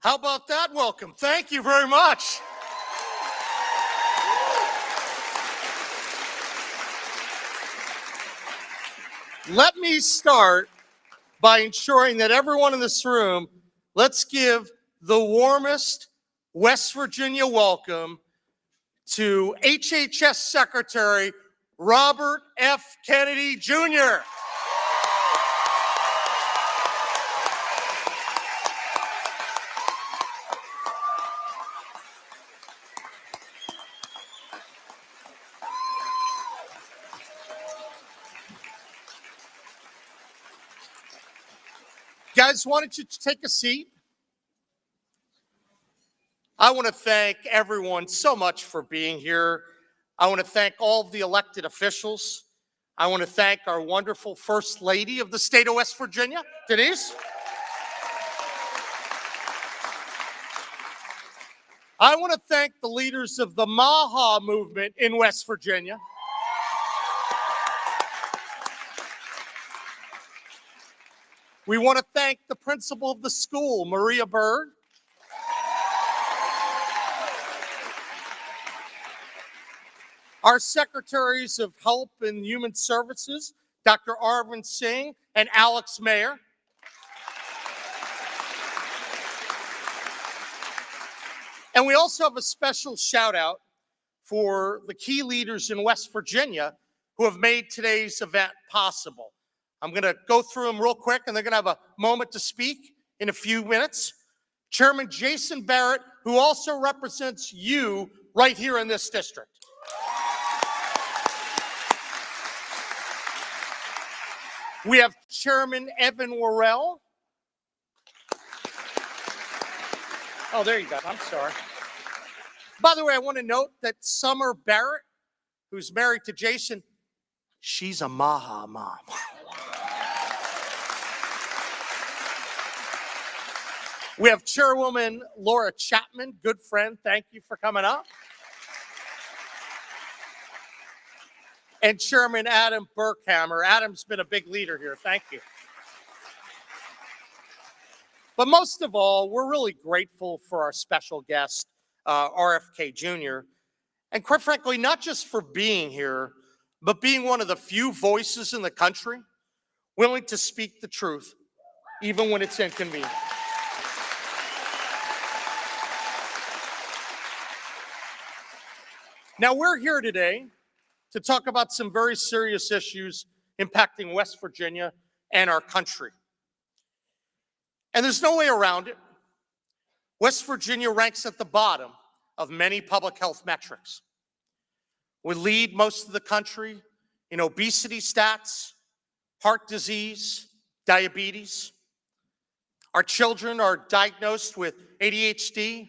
How about that welcome? Thank you very much. Let me start by ensuring that everyone in this room, let's give the warmest West Virginia welcome to HHS Secretary Robert F. Kennedy Jr. Guys, why don't you take a seat? I want to thank everyone so much for being here. I want to thank all of the elected officials. I want to thank our wonderful First Lady of the state of West Virginia, Denise. I want to thank the leaders of the MAHA movement in West Virginia. We want to thank the principal of the school, Maria Bird. Our secretaries of Health and Human Services, Dr. Arvind Singh and Alex Mayer. And we also have a special shout out for the key leaders in West Virginia who have made today's event possible. I'm going to go through them real quick, and they're going to have a moment to speak in a few minutes. Chairman Jason Barrett, who also represents you right here in this district. We have Chairman Evan Worrell. Oh, there you go. I'm sorry. By the way, I want to note that Summer Barrett, who's married to Jason, she's a MAHA mom. We have Chairwoman Laura Chapman, good friend. Thank you for coming up. And Chairman Adam Burkhammer. Adam's been a big leader here. Thank you. But most of all, we're really grateful for our special guest, RFK Jr. And quite frankly, not just for being here, but being one of the few voices in the country willing to speak the truth, even when it's inconvenient. Now, we're here today to talk about some very serious issues impacting West Virginia and our country. And there's no way around it. West Virginia ranks at the bottom of many public health metrics. We lead most of the country in obesity stats, heart disease, diabetes. Our children are diagnosed with ADHD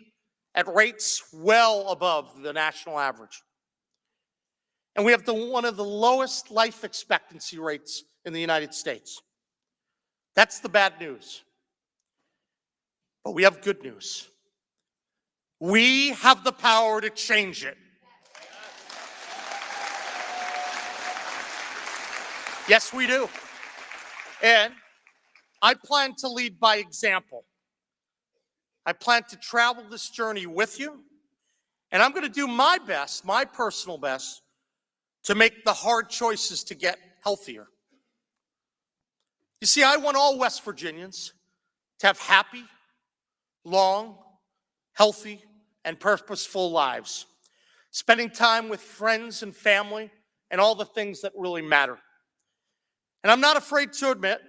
at rates well above the national average. And we have one of the lowest life expectancy rates in the United States. That's the bad news. But we have good news. We have the power to change it. Yes, we do. And I plan to lead by example. I plan to travel this journey with you, and I'm going to do my best, my personal best, to make the hard choices to get healthier. You see, I want all West Virginians to have happy, long, healthy, and purposeful lives, spending time with friends and family and all the things that really matter. And I'm not afraid to admit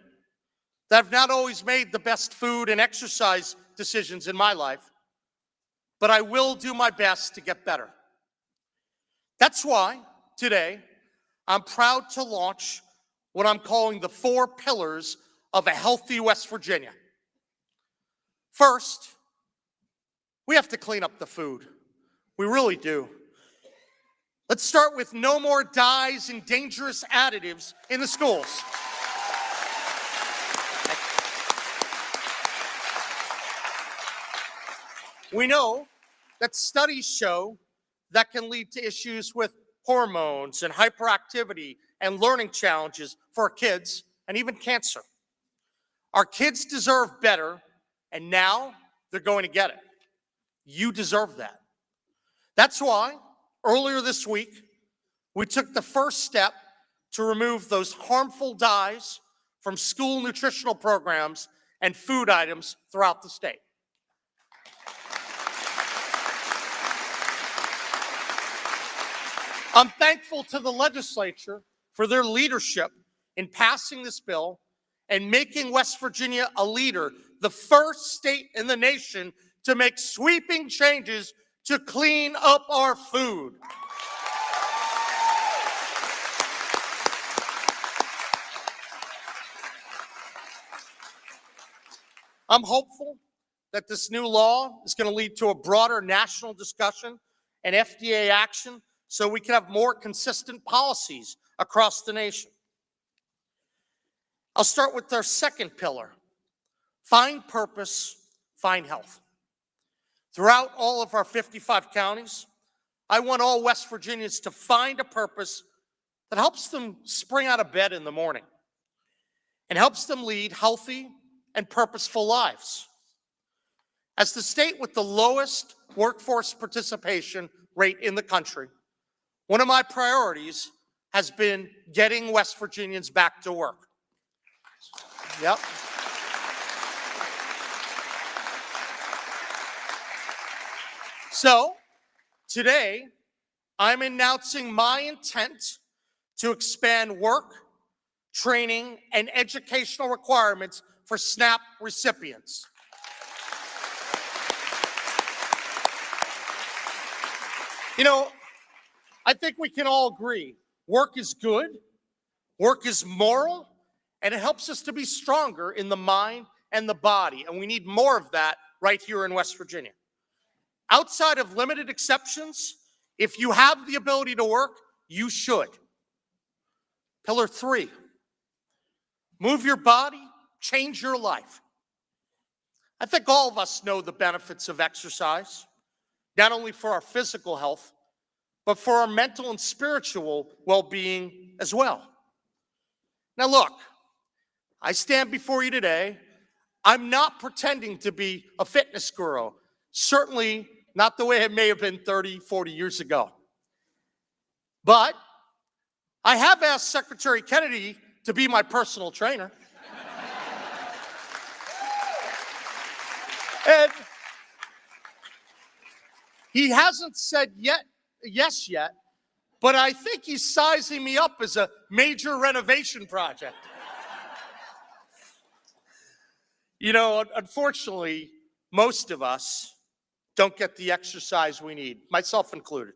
that I've not always made the best food and exercise decisions in my life, but I will do my best to get better. That's why today I'm proud to launch what I'm calling the 4 pillars of a healthy West Virginia. First, we have to clean up the food. We really do. Let's start with no more dyes and dangerous additives in the schools. We know that studies show that can lead to issues with hormones and hyperactivity and learning challenges for our kids and even cancer. Our kids deserve better, and now they're going to get it. You deserve that. That's why earlier this week, we took the first step to remove those harmful dyes from school nutritional programs and food items throughout the state. I'm thankful to the legislature for their leadership in passing this bill and making West Virginia a leader, the first state in the nation to make sweeping changes to clean up our food. I'm hopeful that this new law is going to lead to a broader national discussion and FDA action so we can have more consistent policies across the nation. I'll start with our second pillar, find purpose, find health. Throughout all of our 55 counties, I want all West Virginians to find a purpose that helps them spring out of bed in the morning and helps them lead healthy and purposeful lives. As the state with the lowest workforce participation rate in the country, one of my priorities has been getting West Virginians back to work. Yep. So, today, I'm announcing my intent to expand work, training, and educational requirements for SNAP recipients. You know, I think we can all agree, work is good, work is moral, and it helps us to be stronger in the mind and the body, and we need more of that right here in West Virginia. Outside of limited exceptions, if you have the ability to work, you should. Pillar 3, move your body, change your life. I think all of us know the benefits of exercise, not only for our physical health, but for our mental and spiritual well-being as well. Now look, I stand before you today. I'm not pretending to be a fitness guru, certainly not the way it may have been 30, 40 years ago. But I have asked Secretary Kennedy to be my personal trainer. And he hasn't said yes yet, but I think he's sizing me up as a major renovation project. You know, unfortunately, most of us don't get the exercise we need, myself included.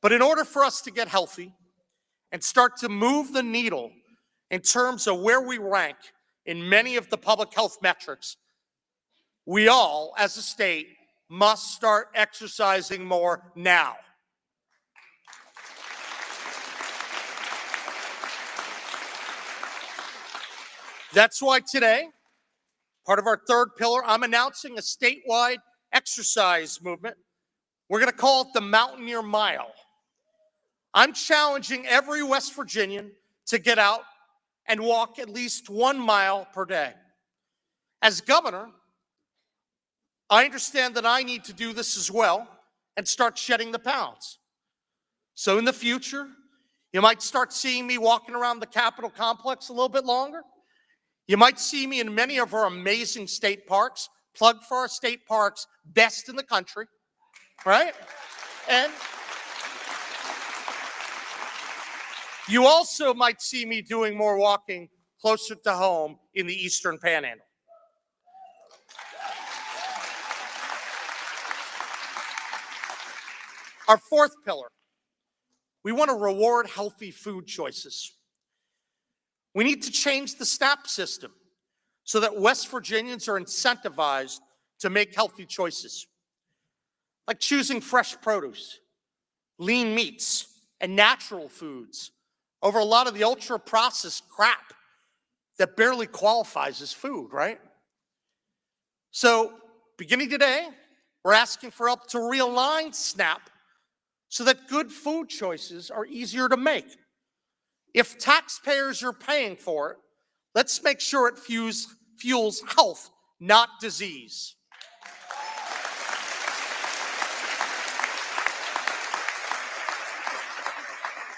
But in order for us to get healthy and start to move the needle in terms of where we rank in many of the public health metrics, we all, as a state, must start exercising more now. That's why today, part of our third pillar, I'm announcing a statewide exercise movement. We're going to call it the Mountaineer Mile. I'm challenging every West Virginian to get out and walk at least 1 mile per day. As governor, I understand that I need to do this as well and start shedding the pounds. So in the future, you might start seeing me walking around the Capitol complex a little bit longer. You might see me in many of our amazing state parks. Plug for our state parks, best in the country, right? And you also might see me doing more walking closer to home in the Eastern Panhandle. Our fourth pillar, we want to reward healthy food choices. We need to change the SNAP system so that West Virginians are incentivized to make healthy choices, like choosing fresh produce, lean meats, and natural foods over a lot of the ultra-processed crap that barely qualifies as food, right? So, beginning today, we're asking for help to realign SNAP so that good food choices are easier to make. If taxpayers are paying for it, let's make sure it fuels health, not disease.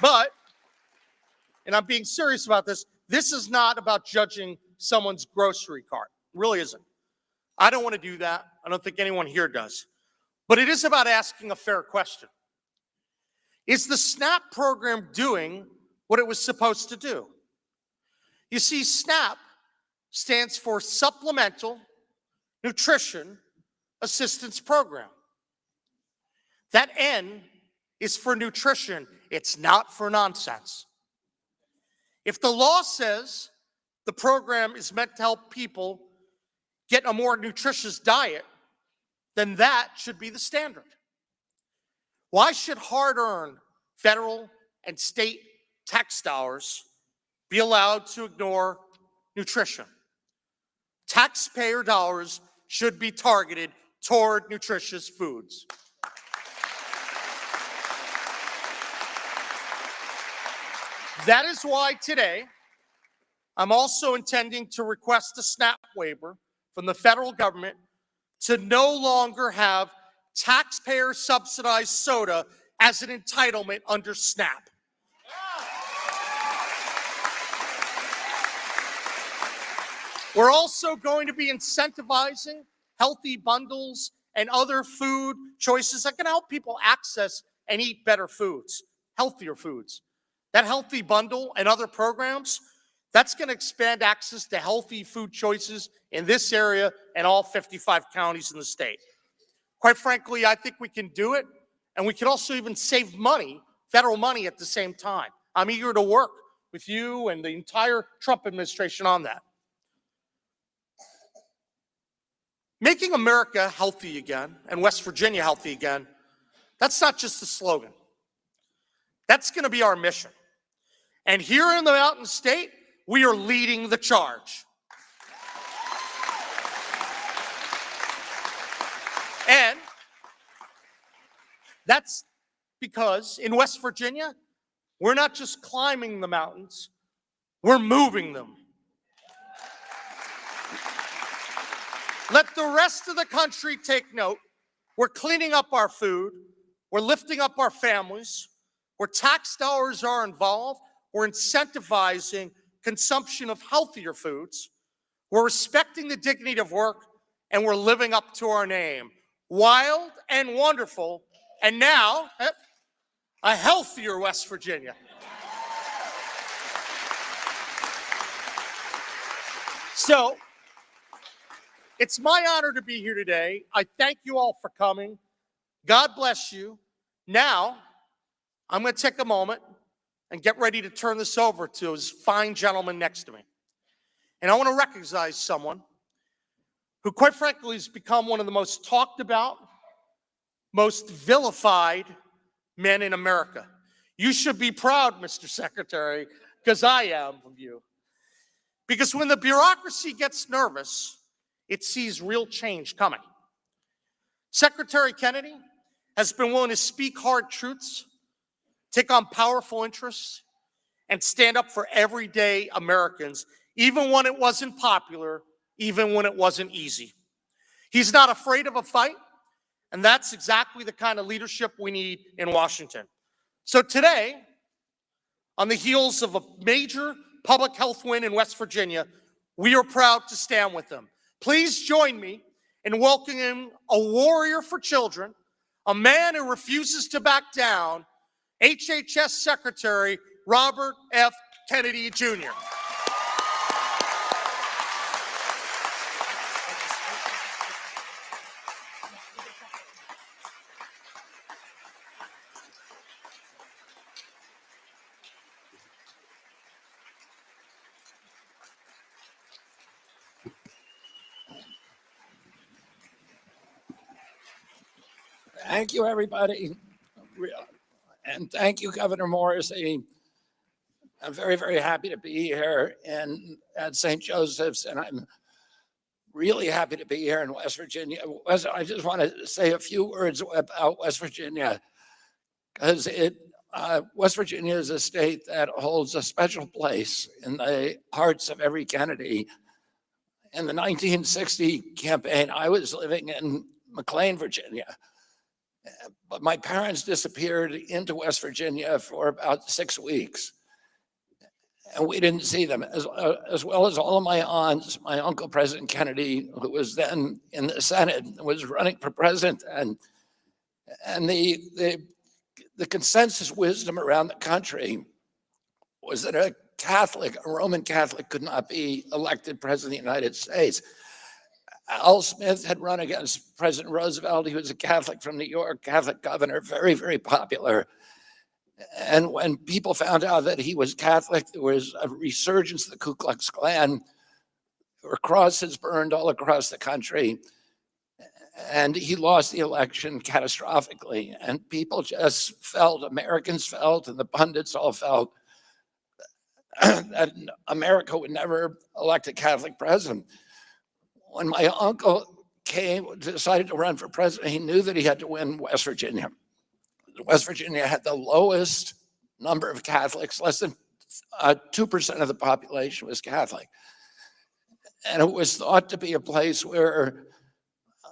But, and I'm being serious about this, this is not about judging someone's grocery cart. It really isn't. I don't want to do that. I don't think anyone here does. But it is about asking a fair question. Is the SNAP program doing what it was supposed to do? You see, SNAP stands for Supplemental Nutrition Assistance Program. That N is for nutrition. It's not for nonsense. If the law says the program is meant to help people get a more nutritious diet, then that should be the standard. Why should hard-earned federal and state tax dollars be allowed to ignore nutrition? Taxpayer dollars should be targeted toward nutritious foods. That is why today I'm also intending to request a SNAP waiver from the federal government to no longer have taxpayer-subsidized soda as an entitlement under SNAP. We're also going to be incentivizing healthy bundles and other food choices that can help people access and eat better foods, healthier foods. That healthy bundle and other programs, that's going to expand access to healthy food choices in this area and all 55 counties in the state. Quite frankly, I think we can do it, and we can also even save money, federal money at the same time. I'm eager to work with you and the entire Trump administration on that. Making America healthy again and West Virginia healthy again, that's not just a slogan. That's going to be our mission. And here in the Mountain State, we are leading the charge. And that's because in West Virginia, we're not just climbing the mountains, we're moving them. Let the rest of the country take note. We're cleaning up our food. We're lifting up our families. Where tax dollars are involved, we're incentivizing consumption of healthier foods. We're respecting the dignity of work, and we're living up to our name. Wild and wonderful, and now a healthier West Virginia. So, it's my honor to be here today. I thank you all for coming. God bless you. Now, I'm going to take a moment and get ready to turn this over to his fine gentleman next to me. And I want to recognize someone who, quite frankly, has become one of the most talked about, most vilified men in America. You should be proud, Mr. Secretary, because I am of you. Because when the bureaucracy gets nervous, it sees real change coming. Secretary Kennedy has been willing to speak hard truths, take on powerful interests, and stand up for everyday Americans, even when it wasn't popular, even when it wasn't easy. He's not afraid of a fight, and that's exactly the kind of leadership we need in Washington. So today, on the heels of a major public health win in West Virginia, we are proud to stand with them. Please join me in welcoming a warrior for children, a man who refuses to back down, HHS Secretary Robert F. Kennedy Jr. Thank you, everybody. And thank you, Governor Morrisey. I'm very, very happy to be here at St. Joseph's, and I'm really happy to be here in West Virginia. I just want to say a few words about West Virginia, because West Virginia is a state that holds a special place in the hearts of every Kennedy. In the 1960 campaign, I was living in McLean, Virginia. But my parents disappeared into West Virginia for about 6 weeks. And we didn't see them, as well as all of my aunts. My uncle, President Kennedy, who was then in the Senate, was running for president. And the consensus wisdom around the country was that a Roman Catholic could not be elected president of the United States. Al Smith had run against President Roosevelt. He was a Catholic from New York, Catholic governor, very, very popular. And when people found out that he was Catholic, there was a resurgence of the Ku Klux Klan. There were crosses burned all across the country. And he lost the election catastrophically. And people just felt, Americans felt, and the pundits all felt, that America would never elect a Catholic president. When my uncle decided to run for president, he knew that he had to win West Virginia. West Virginia had the lowest number of Catholics, less than 2% of the population was Catholic. And it was thought to be a place where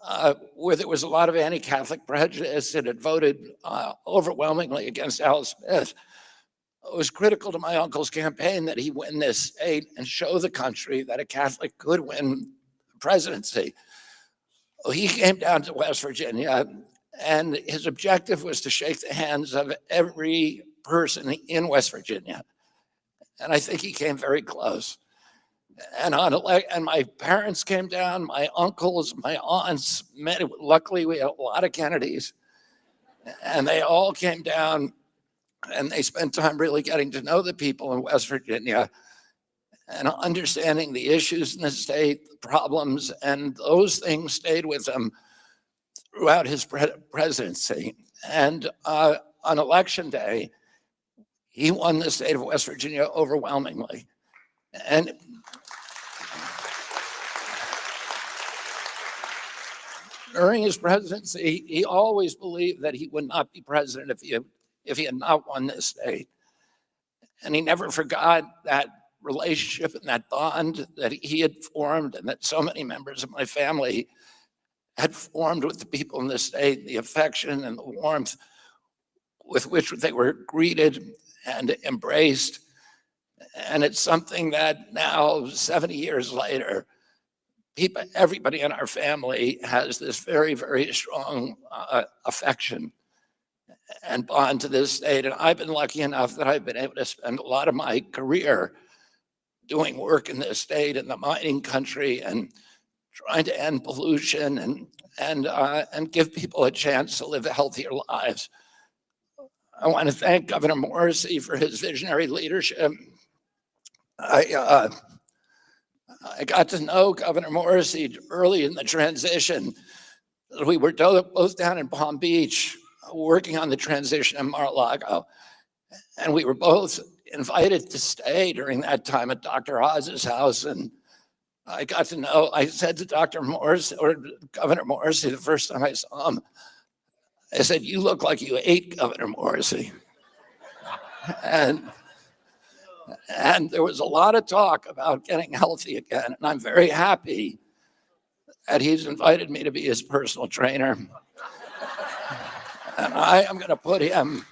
there was a lot of anti-Catholic prejudice. It had voted overwhelmingly against Al Smith. It was critical to my uncle's campaign that he win this state and show the country that a Catholic could win the presidency. He came down to West Virginia, and his objective was to shake the hands of every person in West Virginia. And I think he came very close. And my parents came down, my uncles, my aunts, luckily we had a lot of Kennedys, and they all came down, and they spent time really getting to know the people in West Virginia and understanding the issues in the state, the problems, and those things stayed with him throughout his presidency. And on election day, he won the state of West Virginia overwhelmingly. And during his presidency, he always believed that he would not be president if he had not won this state. And he never forgot that relationship and that bond that he had formed and that so many members of my family had formed with the people in the state, the affection and the warmth with which they were greeted and embraced. And it's something that now, 70 years later, everybody in our family has this very, very strong affection and bond to this state. And I've been lucky enough that I've been able to spend a lot of my career doing work in this state, in the mining country, and trying to end pollution and give people a chance to live healthier lives. I want to thank Governor Morrisey for his visionary leadership. I got to know Governor Morrisey early in the transition. We were both down in Palm Beach working on the transition in Mar-a-Lago. And we were both invited to stay during that time at Dr. Oz's house. And I said to Dr. Morrisey, or Governor Morrisey, the first time I saw him, I said, "You look like you ate Governor Morrisey." And there was a lot of talk about getting healthy again. And I'm very happy that he's invited me to be his personal trainer. And I am going to put him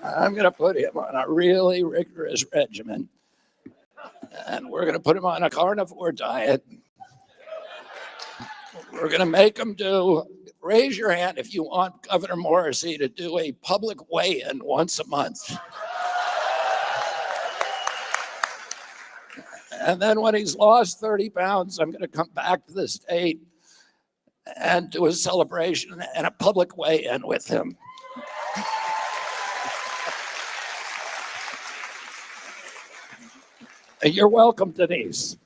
on a really rigorous regimen. And we're going to put him on a carnivore diet. We're going to make him raise your hand if you want Governor Morrisey to do a public weigh-in once a month. And then when he's lost 30 pounds, I'm going to come back to the state and do a celebration and a public weigh-in with him. You're welcome, Denise.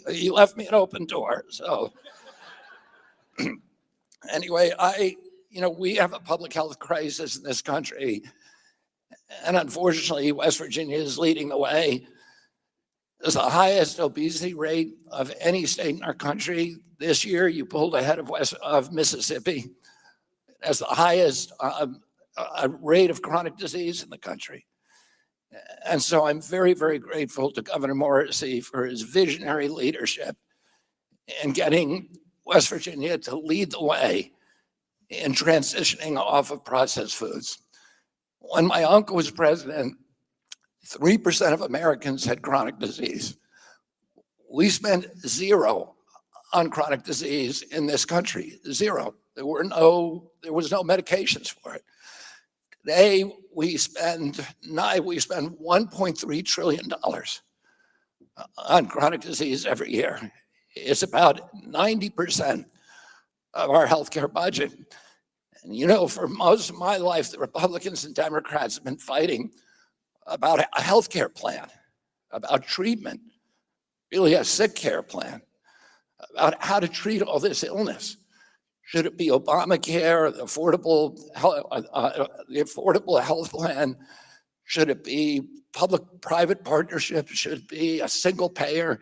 He left me an open door. So anyway, we have a public health crisis in this country. And unfortunately, West Virginia is leading the way. There's the highest obesity rate of any state in our country. This year, you pulled ahead of Mississippi. It has the highest rate of chronic disease in the country. And so I'm very, very grateful to Governor Morrisey for his visionary leadership in getting West Virginia to lead the way in transitioning off of processed foods. When my uncle was president, 3% of Americans had chronic disease. We spent zero on chronic disease in this country, zero. There was no medications for it. Today, we spend $1.3 trillion on chronic disease every year. It's about 90% of our healthcare budget. And you know, for most of my life, the Republicans and Democrats have been fighting about a healthcare plan, about treatment, really a sick care plan, about how to treat all this illness. Should it be Obamacare, the affordable health plan? Should it be public-private partnership? Should it be a single payer?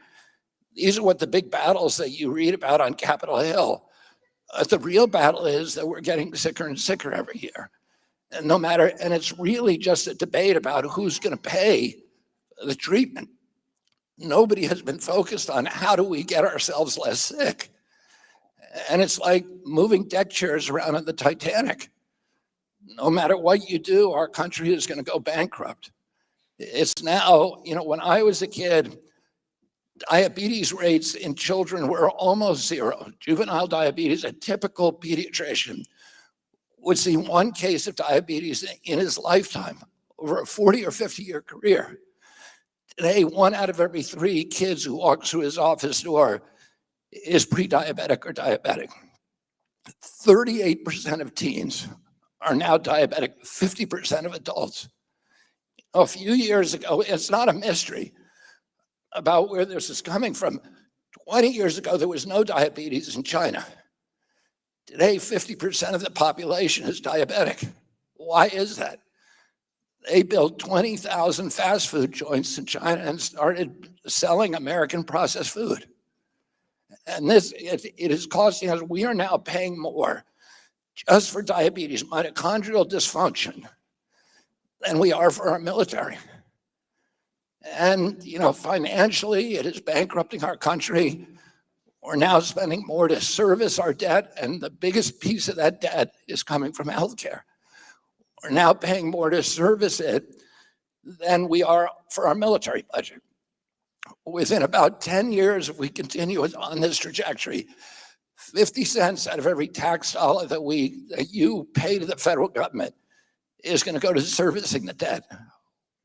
These are what the big battles that you read about on Capitol Hill. The real battle is that we're getting sicker and sicker every year. And and it's really just a debate about who's going to pay the treatment. Nobody has been focused on how do we get ourselves less sick. And it's like moving deck chairs around on the Titanic. No matter what you do, our country is going to go bankrupt. It's now, you know, when I was a kid, diabetes rates in children were almost zero. Juvenile diabetes, a typical pediatrician would see one case of diabetes in his lifetime over a 40 or 50-year career. Today, 1 out of every 3 kids who walk through his office door is pre-diabetic or diabetic. 38% of teens are now diabetic, 50% of adults. A few years ago, it's not a mystery about where this is coming from. 20 years ago, there was no diabetes in China. Today, 50% of the population is diabetic. Why is that? They built 20,000 fast food joints in China and started selling American processed food. And it is costing us, we are now paying more just for diabetes, mitochondrial dysfunction, than we are for our military. And, you know, financially, it is bankrupting our country. We're now spending more to service our debt, and the biggest piece of that debt is coming from healthcare. We're now paying more to service it than we are for our military budget. Within about 10 years, if we continue on this trajectory, 50 cents out of every tax dollar that you pay to the federal government is going to go to servicing the debt.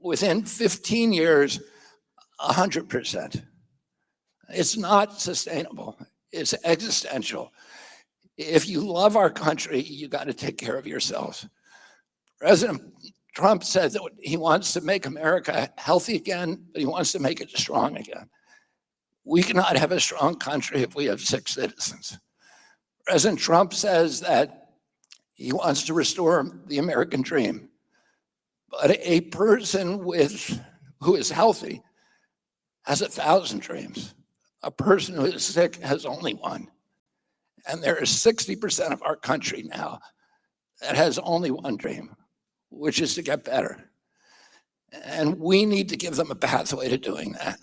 Within 15 years, 100%. It's not sustainable. It's existential. If you love our country, you got to take care of yourselves. President Trump said that he wants to make America healthy again, but he wants to make it strong again. We cannot have a strong country if we have sick citizens. President Trump says that he wants to restore the American dream. But a person who is healthy has 1,000 dreams. A person who is sick has only one. And there is 60% of our country now that has only one dream, which is to get better. And we need to give them a pathway to doing that.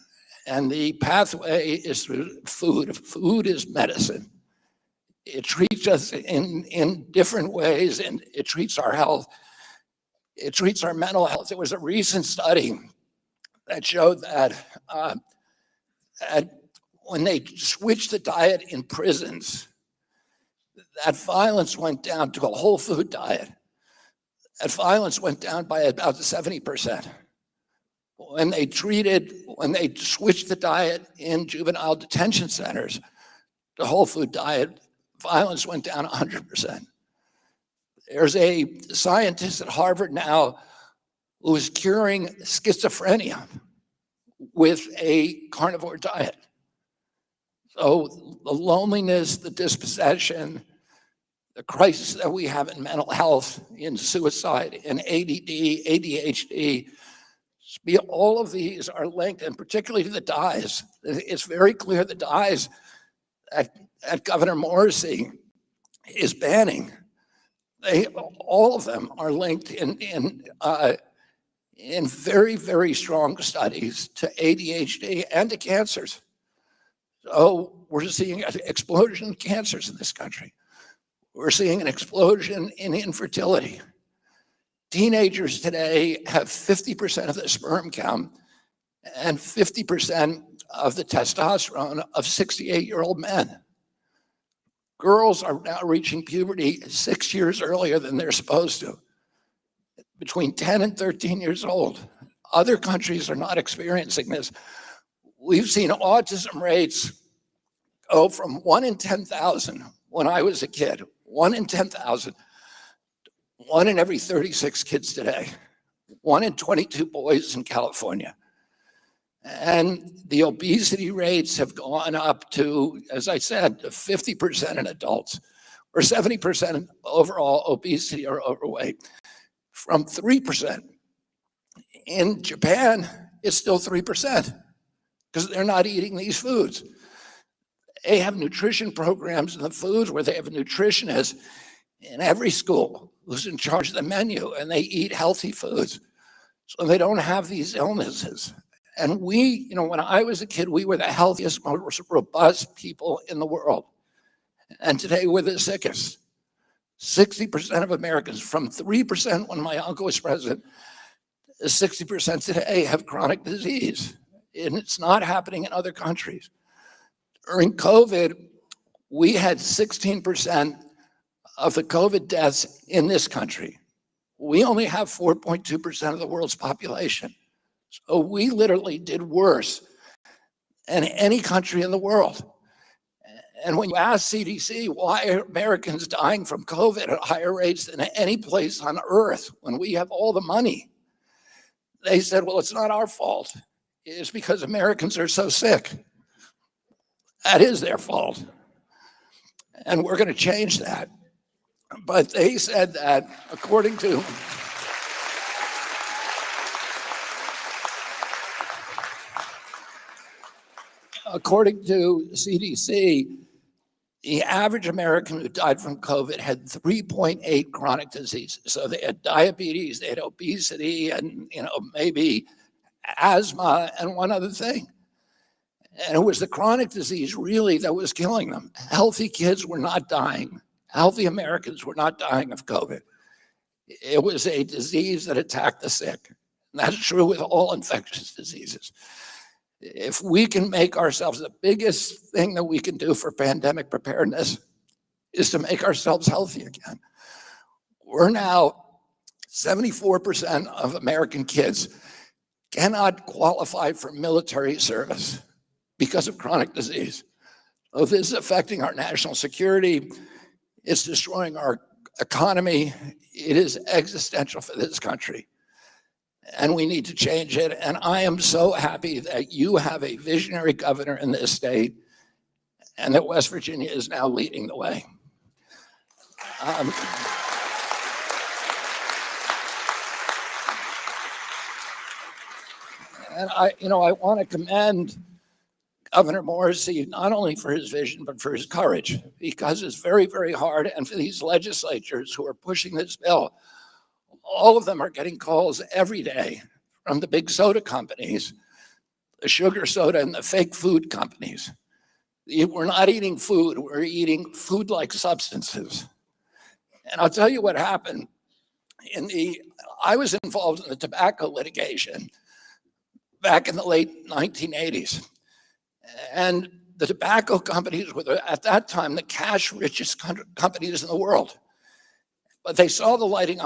And the pathway is through food. Food is medicine. It treats us in different ways, and it treats our health. It treats our mental health. There was a recent study that showed that when they switched the diet in prisons, that violence went down to a whole food diet. That violence went down by about 70%. When they switched the diet in juvenile detention centers to whole food diet, violence went down 100%. There's a scientist at Harvard now who is curing schizophrenia with a carnivore diet. So the loneliness, the dispossession, the crisis that we have in mental health, in suicide, in ADD, ADHD, all of these are linked, and particularly to the dyes. It's very clear the dyes that Governor Morrisey is banning. All of them are linked in very, very strong studies to ADHD and to cancers. So we're seeing an explosion in cancers in this country. We're seeing an explosion in infertility. Teenagers today have 50% of the sperm count and 50% of the testosterone of 68-year-old men. Girls are now reaching puberty 6 years earlier than they're supposed to, between 10 and 13 years old. Other countries are not experiencing this. We've seen autism rates go from 1 in 10,000 when I was a kid, 1 in 10,000, 1 in every 36 kids today, 1 in 22 boys in California. And the obesity rates have gone up to, as I said, 50% in adults, or 70% overall obesity or overweight, from 3%. In Japan, it's still 3% because they're not eating these foods. They have nutrition programs in the foods where they have a nutritionist in every school who's in charge of the menu, and they eat healthy foods so they don't have these illnesses. And we, when I was a kid, we were the healthiest, most robust people in the world. And today we're the sickest. 60% of Americans, from 3% when my uncle was president, 60% today have chronic disease. And it's not happening in other countries. During COVID, we had 16% of the COVID deaths in this country. We only have 4.2% of the world's population. So we literally did worse than any country in the world. And when you ask CDC, why are Americans dying from COVID at higher rates than any place on earth when we have all the money? They said, well, it's not our fault. It's because Americans are so sick. That is their fault. And we're going to change that. But they said that according to CDC, the average American who died from COVID had 3.8 chronic diseases. So they had diabetes, they had obesity, and maybe asthma and one other thing. And it was the chronic disease really that was killing them. Healthy kids were not dying. Healthy Americans were not dying of COVID. It was a disease that attacked the sick. And that's true with all infectious diseases. If we can make ourselves, the biggest thing that we can do for pandemic preparedness is to make ourselves healthy again. We're now 74% of American kids cannot qualify for military service because of chronic disease. So this is affecting our national security. It's destroying our economy. It is existential for this country. And we need to change it. And I am so happy that you have a visionary governor in this state and that West Virginia is now leading the way. And I want to commend Governor Morrisey not only for his vision, but for his courage, because it's very, very hard. And for these legislatures who are pushing this bill, all of them are getting calls every day from the big soda companies, the sugar soda and the fake food companies. We're not eating food, we're eating food-like substances. And I'll tell you what happened. I was involved in the tobacco litigation back in the late 1980s. And the tobacco companies were, at that time, the cash richest companies in the world. But they saw the writing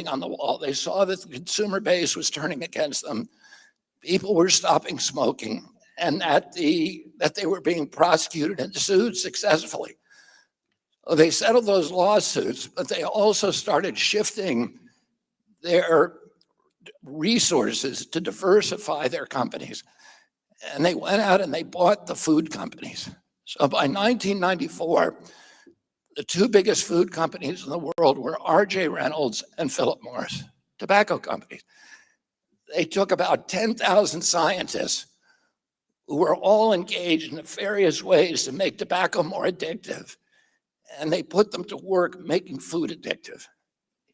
on the wall. They saw that the consumer base was turning against them. People were stopping smoking, and that they were being prosecuted and sued successfully. So they settled those lawsuits, but they also started shifting their resources to diversify their companies. And they went out and they bought the food companies. So by 1994, the two biggest food companies in the world were R.J. Reynolds and Philip Morris, tobacco companies. They took about 10,000 scientists who were all engaged in nefarious ways to make tobacco more addictive. and they put them to work making food addictive,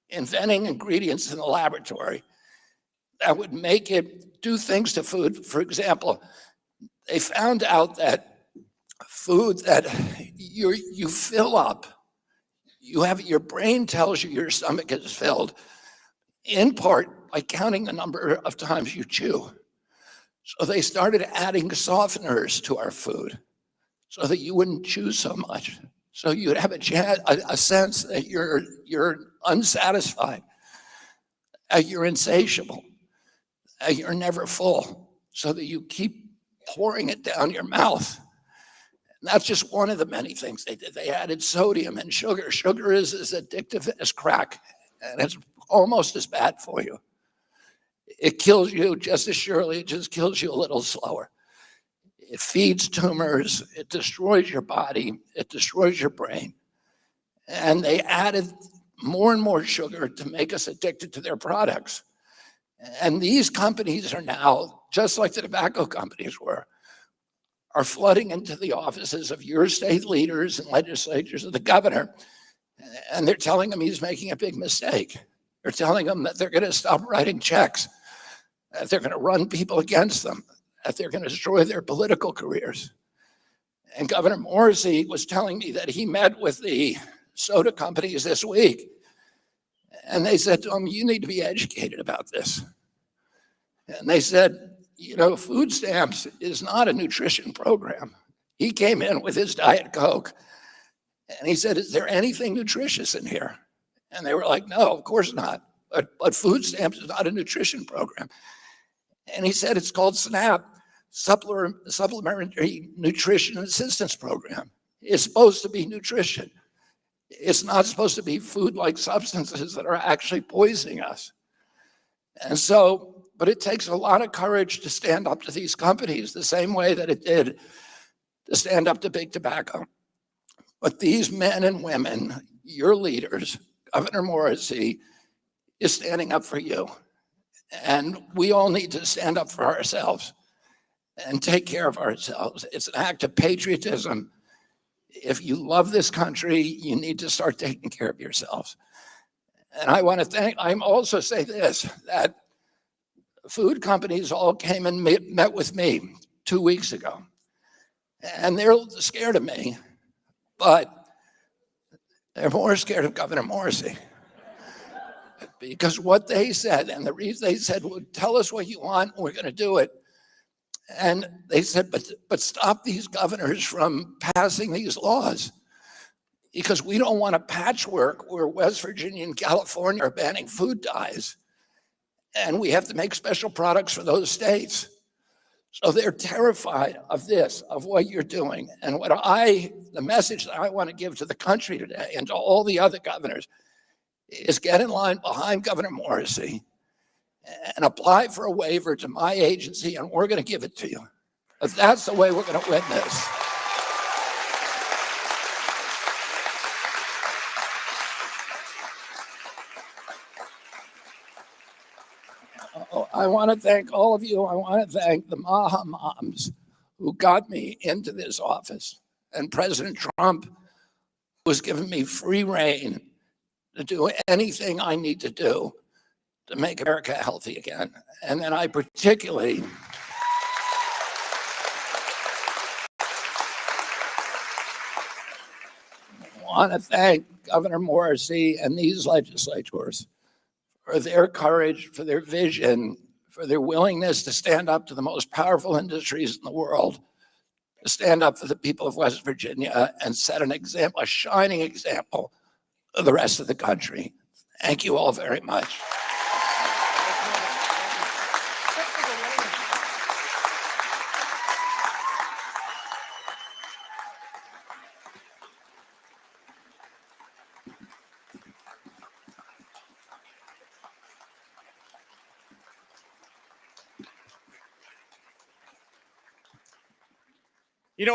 inventing ingredients in the laboratory that would make it do things to food. For example, they found out that food that you fill up, your brain tells you your stomach is filled, in part by counting the number of times you chew. So they started adding softeners to our food so that you wouldn't chew so much. So you'd have a sense that you're unsatisfied, you're insatiable, you're never full, so that you keep pouring it down your mouth. And that's just one of the many things they did. They added sodium and sugar. Sugar is as addictive as crack, and it's almost as bad for you. It kills you just as surely, it just kills you a little slower. It feeds tumors, it destroys your body, it destroys your brain. And they added more and more sugar to make us addicted to their products. And these companies are now, just like the tobacco companies were, are flooding into the offices of your state leaders and legislatures, of the governor, and they're telling him he's making a big mistake. They're telling him that they're going to stop writing checks, that they're going to run people against them, that they're going to destroy their political careers. And Governor Morrisey was telling me that he met with the soda companies this week, and they said to him, you need to be educated about this. And they said, food stamps is not a nutrition program. He came in with his Diet Coke, and he said, is there anything nutritious in here? And they were like, no, of course not. But food stamps is not a nutrition program. And he said, it's called SNAP, Supplementary Nutrition Assistance Program. It's supposed to be nutrition. It's not supposed to be food-like substances that are actually poisoning us. And so, but it takes a lot of courage to stand up to these companies the same way that it did to stand up to big tobacco. But these men and women, your leaders, Governor Morrisey, is standing up for you. And we all need to stand up for ourselves and take care of ourselves. It's an act of patriotism. If you love this country, you need to start taking care of yourselves. And I'm also say this, that food companies all came and met with me 2 weeks ago. And they're scared of me, but they're more scared of Governor Morrisey. Because what they said, and the reason they said, well, tell us what you want, and we're going to do it. And they said, but stop these governors from passing these laws, because we don't want a patchwork where West Virginia and California are banning food dyes, and we have to make special products for those states. So they're terrified of this, of what you're doing. And the message that I want to give to the country today and to all the other governors is get in line behind Governor Morrisey and apply for a waiver to my agency, and we're going to give it to you. But that's the way we're going to win this. I want to thank all of you. I want to thank the Maha moms who got me into this office, and President Trump, who has given me free rein to do anything I need to do to make America healthy again. And then I particularly want to thank Governor Morrisey and these legislators for their courage, for their vision, for their willingness to stand up to the most powerful industries in the world, to stand up for the people of West Virginia and set an example, a shining example of the rest of the country. Thank you all very much.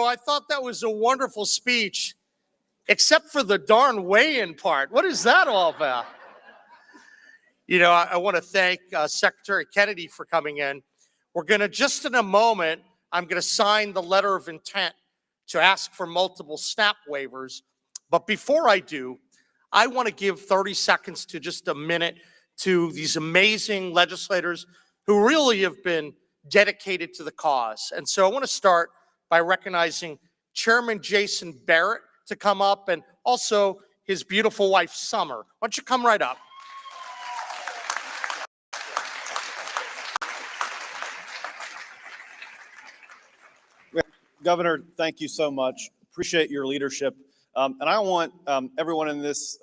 I thought that was a wonderful speech, except for the darn weigh-in part. What is that all about? I want to thank Secretary Kennedy for coming in. We're going to, just in a moment, I'm going to sign the letter of intent to ask for multiple SNAP waivers. But before I do, I want to give 30 seconds to just a minute to these amazing legislators who really have been dedicated to the cause. And so I want to start by recognizing Chairman Jason Barrett to come up, and also his beautiful wife, Summer. Why don't you come right up? Governor, thank you so much. Appreciate your leadership. And I want everyone in this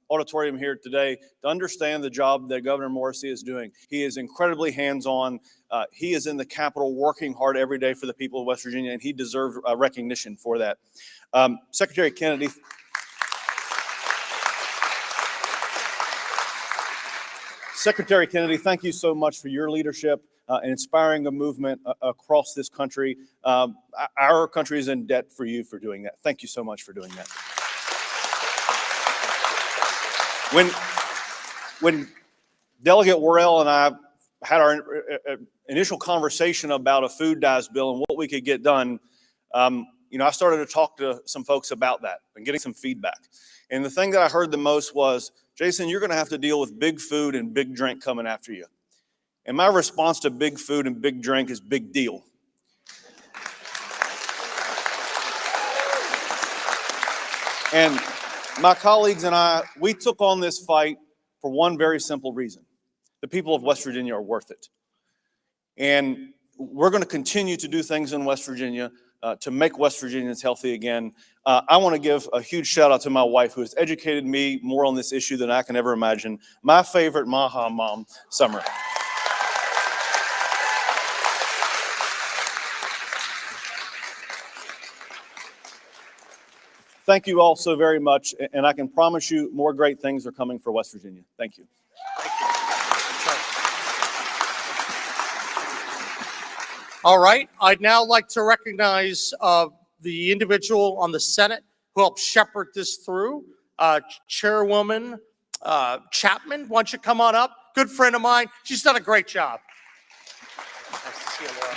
auditorium here today to understand the job that Governor Morrisey is doing. He is incredibly hands-on. He is in the Capitol working hard every day for the people of West Virginia, and he deserves recognition for that. Secretary Kennedy. Secretary Kennedy, thank you so much for your leadership and inspiring a movement across this country. Our country is in debt for you for doing that. Thank you so much for doing that. When Delegate Worrell and I had our initial conversation about a food dyes bill and what we could get done, I started to talk to some folks about that and getting some feedback. And the thing that I heard the most was, Jason, you're going to have to deal with big food and big drink coming after you. And my response to big food and big drink is big deal. And my colleagues and I, we took on this fight for one very simple reason. The people of West Virginia are worth it. And we're going to continue to do things in West Virginia to make West Virginians healthy again. I want to give a huge shout out to my wife, who has educated me more on this issue than I can ever imagine. My favorite Maha mom, Summer. Thank you all so very much, and I can promise you more great things are coming for West Virginia. Thank you. All right, I'd now like to recognize the individual on the Senate who helped shepherd this through, Chairwoman Chapman. Why don't you come on up? Good friend of mine. She's done a great job. Nice to see you, Laura.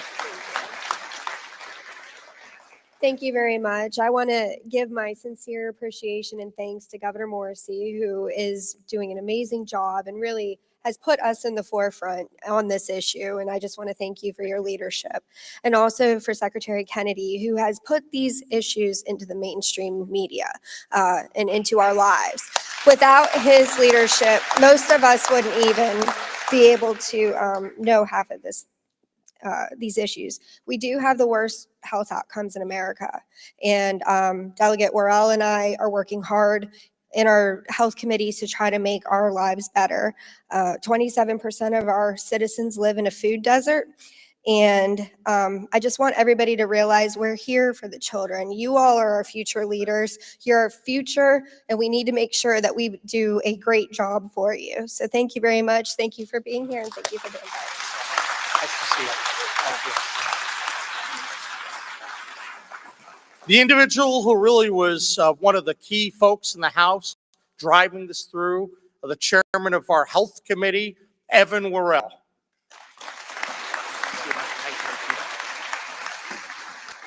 Thank you very much. I want to give my sincere appreciation and thanks to Governor Morrisey, who is doing an amazing job and really has put us in the forefront on this issue. And I just want to thank you for your leadership. And also for Secretary Kennedy, who has put these issues into the mainstream media and into our lives. Without his leadership, most of us wouldn't even be able to know half of these issues. We do have the worst health outcomes in America. And Delegate Worrell and I are working hard in our health committees to try to make our lives better. 27% of our citizens live in a food desert. And I just want everybody to realize we're here for the children. You all are our future leaders. You're our future, and we need to make sure that we do a great job for you. So thank you very much. Thank you for being here, and thank you for the invite. Nice to see you. Thank you. The individual who really was one of the key folks in the House driving this through, the chairman of our health committee, Evan Worrell.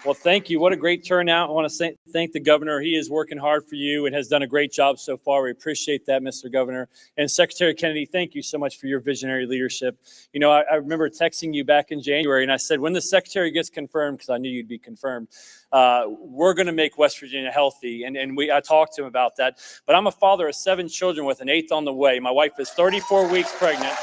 Well, thank you. What a great turnout. I want to thank the governor. He is working hard for you and has done a great job so far. We appreciate that, Mr. Governor. And Secretary Kennedy, thank you so much for your visionary leadership. You know, I remember texting you back in January, and I said, when the secretary gets confirmed, because I knew you'd be confirmed, we're going to make West Virginia healthy. And I talked to him about that. But I'm a father of 7 children with an 8th on the way. My wife is 34 weeks pregnant.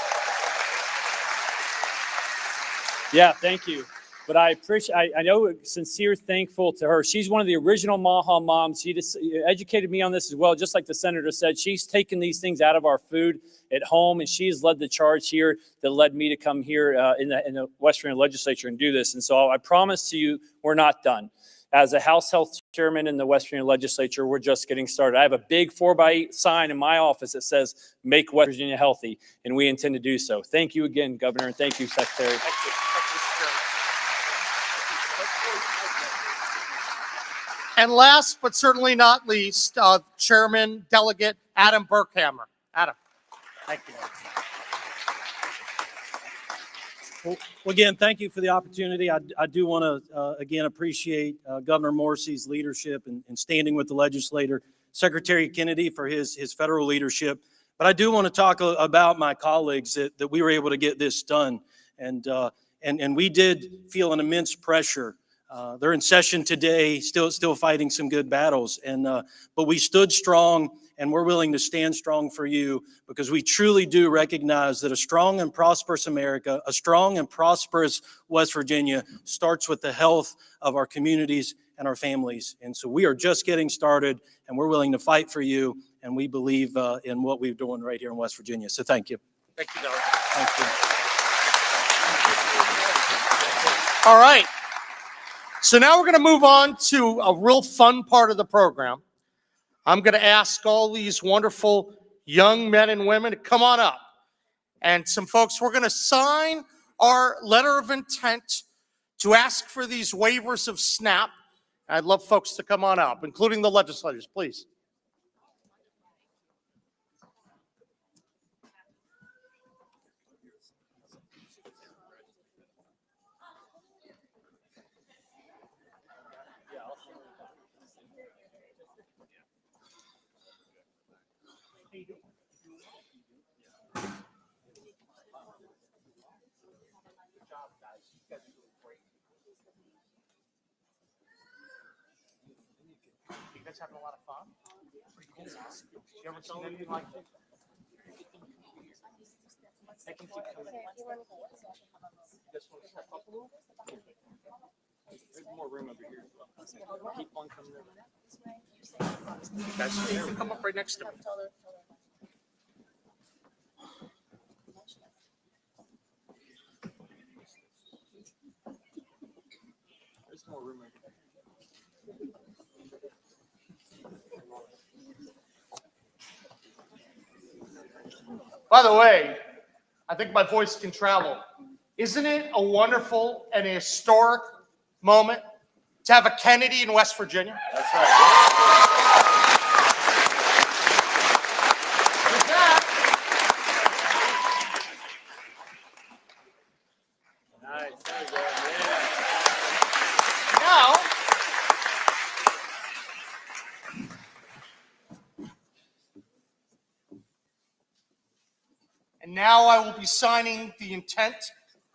Yeah, thank you. But I appreciate, I know, sincere thankful to her. She's one of the original Maha moms. She just educated me on this as well. Just like the senator said, she's taken these things out of our food at home, and she has led the charge here that led me to come here in the West Virginia legislature and do this. And so I promise to you, we're not done. As a House Health Chairman in the West Virginia legislature, we're just getting started. I have a big 4x8 sign in my office that says, make West Virginia healthy, and we intend to do so. Thank you again, Governor, and thank you, Secretary. Thank you. And last but certainly not least, Chairman Delegate Adam Burkhammer. Adam, thank you. Well, again, thank you for the opportunity. I do want to, again, appreciate Governor Morrisey's leadership and standing with the legislator Secretary Kennedy for his federal leadership. But I do want to talk about my colleagues that we were able to get this done. And we did feel an immense pressure. They're in session today, still fighting some good battles. But we stood strong, and we're willing to stand strong for you because we truly do recognize that a strong and prosperous America, a strong and prosperous West Virginia starts with the health of our communities and our families. And so we are just getting started, and we're willing to fight for you, and we believe in what we're doing right here in West Virginia. So thank you. Thank you, Governor. Thank you. All right. So now we're going to move on to a real fun part of the program. I'm going to ask all these wonderful young men and women to come on up. And some folks, we're going to sign our letter of intent to ask for these waivers of SNAP. I'd love folks to come on up, including the legislators, please. You guys having a lot of fun? Pretty cool. You ever seen anything like this? I can keep coming. You guys want to step up a little? There's more room over here. Keep on coming over. Guys, you can come up right next to me. There's more room over there. By the way, I think my voice can travel. Isn't it a wonderful and a historic moment to have a Kennedy in West Virginia? That's right. With that, Nice. There we go. Yeah. now, and now I will be signing the intent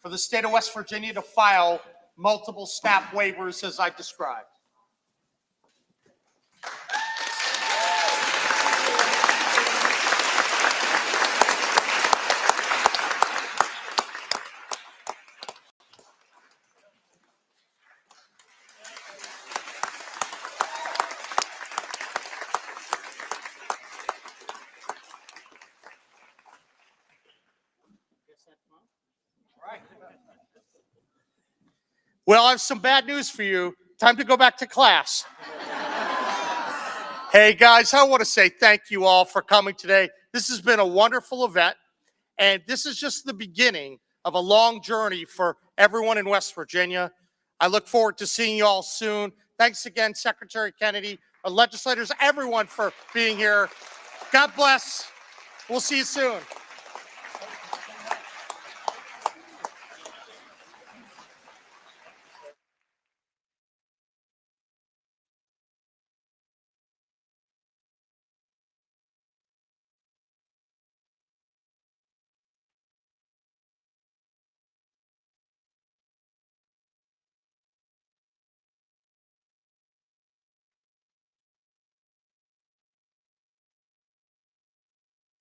for the state of West Virginia to file multiple SNAP waivers as I described. Well, I have some bad news for you. Time to go back to class. Hey, guys, I want to say thank you all for coming today. This has been a wonderful event, and this is just the beginning of a long journey for everyone in West Virginia. I look forward to seeing you all soon. Thanks again, Secretary Kennedy, our legislators, everyone for being here. God bless. We'll see you soon.